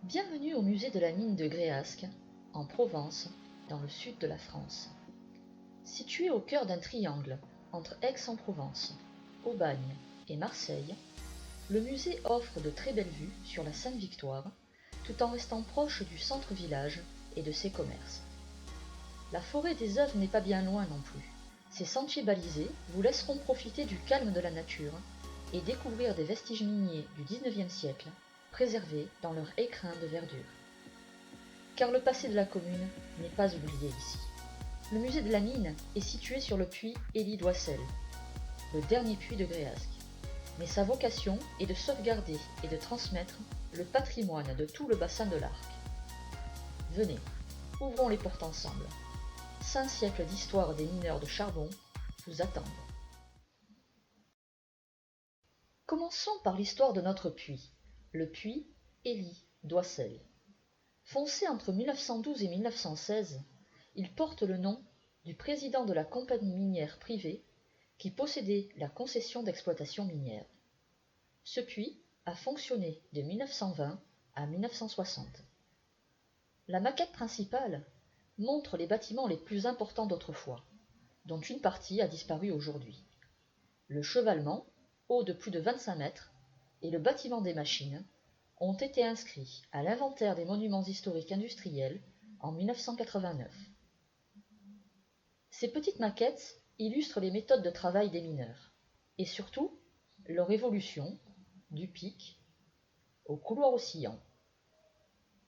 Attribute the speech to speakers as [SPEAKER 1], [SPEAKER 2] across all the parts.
[SPEAKER 1] Bienvenue au musée de la mine de Gréasque, en Provence, dans le sud de la France. Situé au cœur d'un triangle entre Aix-en-Provence, Aubagne et Marseille, le musée offre de très belles vues sur la Sainte-Victoire, tout en restant proche du centre-village et de ses commerces. La forêt des Œuvres n'est pas bien loin non plus. Ces sentiers balisés vous laisseront profiter du calme de la nature et découvrir des vestiges miniers du XIXe siècle, préservés dans leur écrin de verdure. Car le passé de la commune n'est pas oublié ici. Le musée de la mine est situé sur le puits Élie-Doissel, le dernier puits de Gréasque. Mais sa vocation est de sauvegarder et de transmettre le patrimoine de tout le bassin de l'Arc. Venez, ouvrons les portes ensemble. 5 siècles d'histoire des mineurs de charbon vous attendent. Commençons par l'histoire de notre puits, le puits Élie-Doissel. Foncé entre 1912 et 1916, il porte le nom du président de la compagnie minière privée qui possédait la concession d'exploitation minière. Ce puits a fonctionné de 1920 à 1960. La maquette principale montre les bâtiments les plus importants d'autrefois, dont une partie a disparu aujourd'hui. Le chevalement, haut de plus de 25 mètres, et le bâtiment des machines ont été inscrits à l'inventaire des monuments historiques industriels en 1989. Ces petites maquettes illustrent les méthodes de travail des mineurs, et surtout leur évolution du pic au couloir oscillant,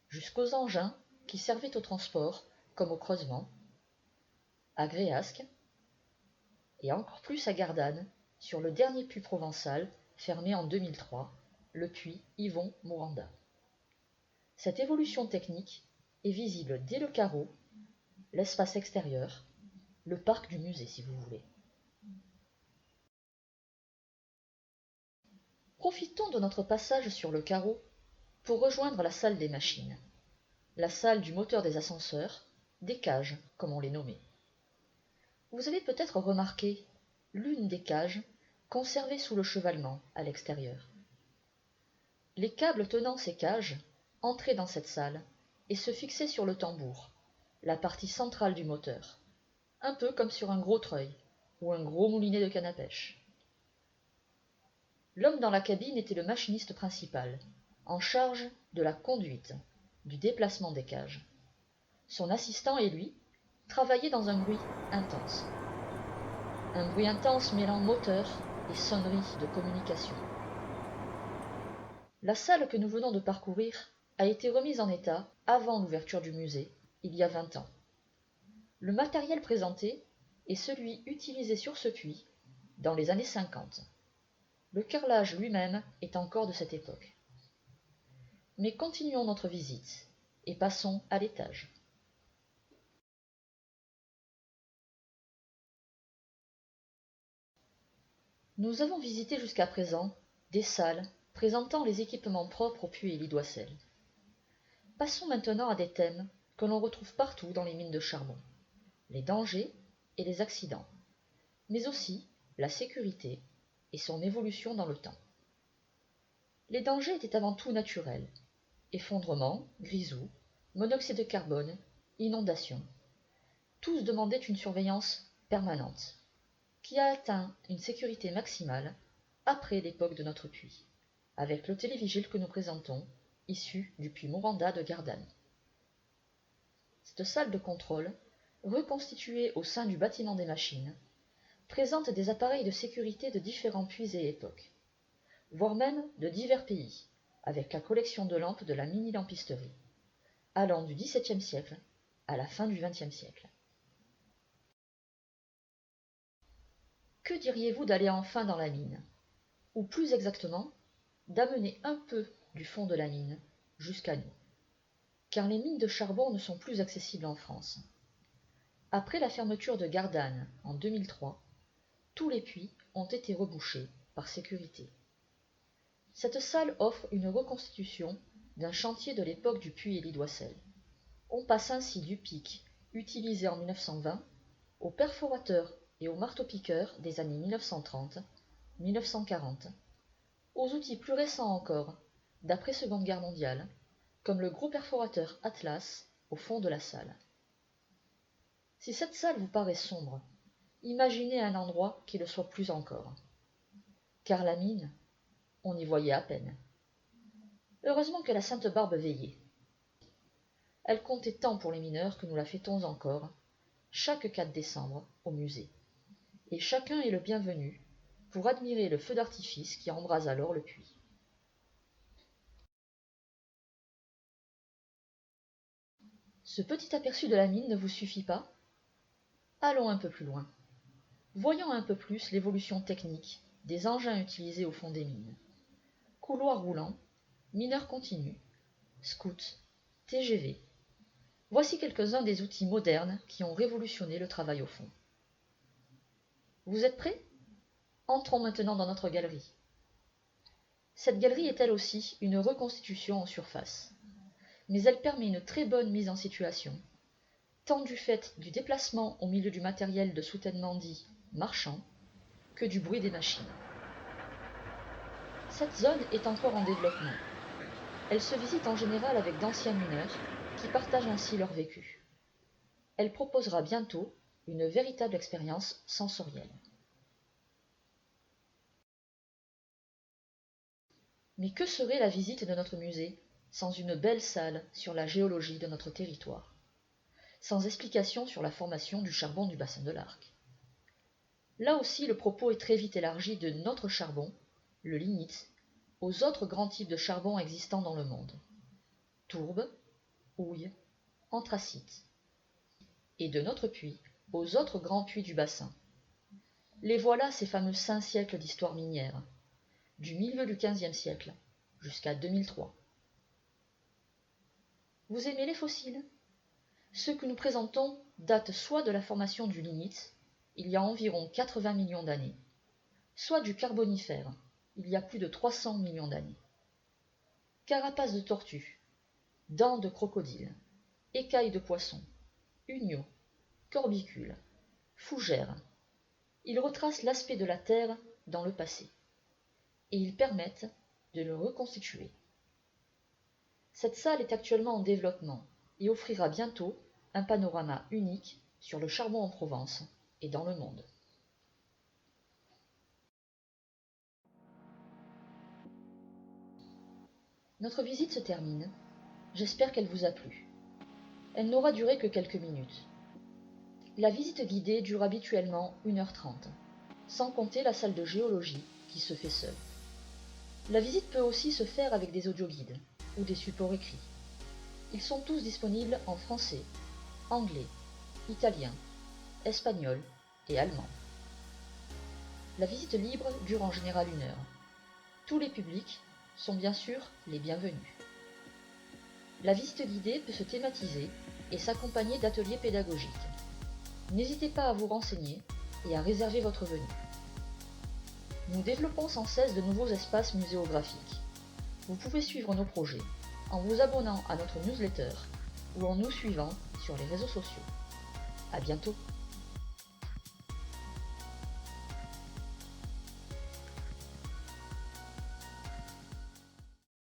[SPEAKER 1] jusqu'aux engins qui servaient au transport comme au creusement, à Gréasque, et encore plus à Gardanne, sur le dernier puits provençal fermé en 2003, le puits Yvon-Moranda. Cette évolution technique est visible dès le carreau, l'espace extérieur, le parc du musée si vous voulez. Profitons de notre passage sur le carreau pour rejoindre la salle des machines, la salle du moteur des ascenseurs, des cages comme on les nommait. Vous avez peut-être remarqué l'une des cages conservée sous le chevalement à l'extérieur. Les câbles tenant ces cages entraient dans cette salle et se fixaient sur le tambour, la partie centrale du moteur, un peu comme sur un gros treuil ou un gros moulinet de canne à pêche. L'homme dans la cabine était le machiniste principal, en charge de la conduite, du déplacement des cages. Son assistant et lui travaillaient dans un bruit intense. Un bruit intense mêlant moteur et sonnerie de communication. La salle que nous venons de parcourir a été remise en état avant l'ouverture du musée, il y a 20 ans. Le matériel présenté est celui utilisé sur ce puits dans les années 50. Le carrelage lui-même est encore de cette époque. Mais continuons notre visite et passons à l'étage. Nous avons visité jusqu'à présent des salles présentant les équipements propres au puits Élie-Doissel. Passons maintenant à des thèmes que l'on retrouve partout dans les mines de charbon, les dangers et les accidents, mais aussi la sécurité et son évolution dans le temps. Les dangers étaient avant tout naturels, effondrement, grisou, monoxyde de carbone, inondations. Tous demandaient une surveillance permanente, qui a atteint une sécurité maximale après l'époque de notre puits, avec le télévigile que nous présentons, issu du puits Moranda de Gardanne. Cette salle de contrôle, reconstituée au sein du bâtiment des machines, présente des appareils de sécurité de différents puits et époques, voire même de divers pays, avec la collection de lampes de la mini-lampisterie, allant du XVIIe siècle à la fin du XXe siècle. Que diriez-vous d'aller enfin dans la mine, ou plus exactement, d'amener un peu du fond de la mine jusqu'à nous, car les mines de charbon ne sont plus accessibles en France. Après la fermeture de Gardanne en 2003, tous les puits ont été rebouchés par sécurité. Cette salle offre une reconstitution d'un chantier de l'époque du puits Élie-Doissel. On passe ainsi du pic utilisé en 1920 au perforateur et au marteau-piqueur des années 1930-1940, aux outils plus récents encore, d'après-Seconde Guerre mondiale, comme le gros perforateur Atlas au fond de la salle. Si cette salle vous paraît sombre, imaginez un endroit qui le soit plus encore. Car la mine, on y voyait à peine. Heureusement que la Sainte Barbe veillait. Elle comptait tant pour les mineurs que nous la fêtons encore, chaque 4 décembre, au musée. Et chacun est le bienvenu pour admirer le feu d'artifice qui embrase alors le puits. Ce petit aperçu de la mine ne vous suffit pas? Allons un peu plus loin. Voyons un peu plus l'évolution technique des engins utilisés au fond des mines. Couloirs roulants, mineurs continus, scouts, TGV. Voici quelques-uns des outils modernes qui ont révolutionné le travail au fond. Vous êtes prêts? Entrons maintenant dans notre galerie. Cette galerie est elle aussi une reconstitution en surface, mais elle permet une très bonne mise en situation, tant du fait du déplacement au milieu du matériel de soutènement dit marchand, que du bruit des machines. Cette zone est encore en développement. Elle se visite en général avec d'anciens mineurs qui partagent ainsi leur vécu. Elle proposera bientôt une véritable expérience sensorielle. Mais que serait la visite de notre musée sans une belle salle sur la géologie de notre territoire, sans explication sur la formation du charbon du bassin de l'Arc? Là aussi, le propos est très vite élargi de notre charbon, le lignite, aux autres grands types de charbon existants dans le monde. Tourbe, houille, anthracite. Et de notre puits aux autres grands puits du bassin. Les voilà ces fameux 5 siècles d'histoire minière, du milieu du XVe siècle jusqu'à 2003. Vous aimez les fossiles? Ceux que nous présentons datent soit de la formation du lignite, il y a environ 80 millions d'années, soit du Carbonifère, il y a plus de 300 millions d'années. Carapace de tortue, dents de crocodile, écailles de poisson, uniaux, corbicules, fougères. Ils retracent l'aspect de la Terre dans le passé, et ils permettent de le reconstituer. Cette salle est actuellement en développement et offrira bientôt un panorama unique sur le charbon en Provence et dans le monde. Notre visite se termine. J'espère qu'elle vous a plu. Elle n'aura duré que quelques minutes. La visite guidée dure habituellement 1h30, sans compter la salle de géologie qui se fait seule. La visite peut aussi se faire avec des audioguides ou des supports écrits. Ils sont tous disponibles en français, anglais, italien, espagnol et allemand. La visite libre dure en général 1 heure. Tous les publics sont bien sûr les bienvenus. La visite guidée peut se thématiser et s'accompagner d'ateliers pédagogiques. N'hésitez pas à vous renseigner et à réserver votre venue. Nous développons sans cesse de nouveaux espaces muséographiques. Vous pouvez suivre nos projets en vous abonnant à notre newsletter ou en nous suivant sur les réseaux sociaux. À bientôt!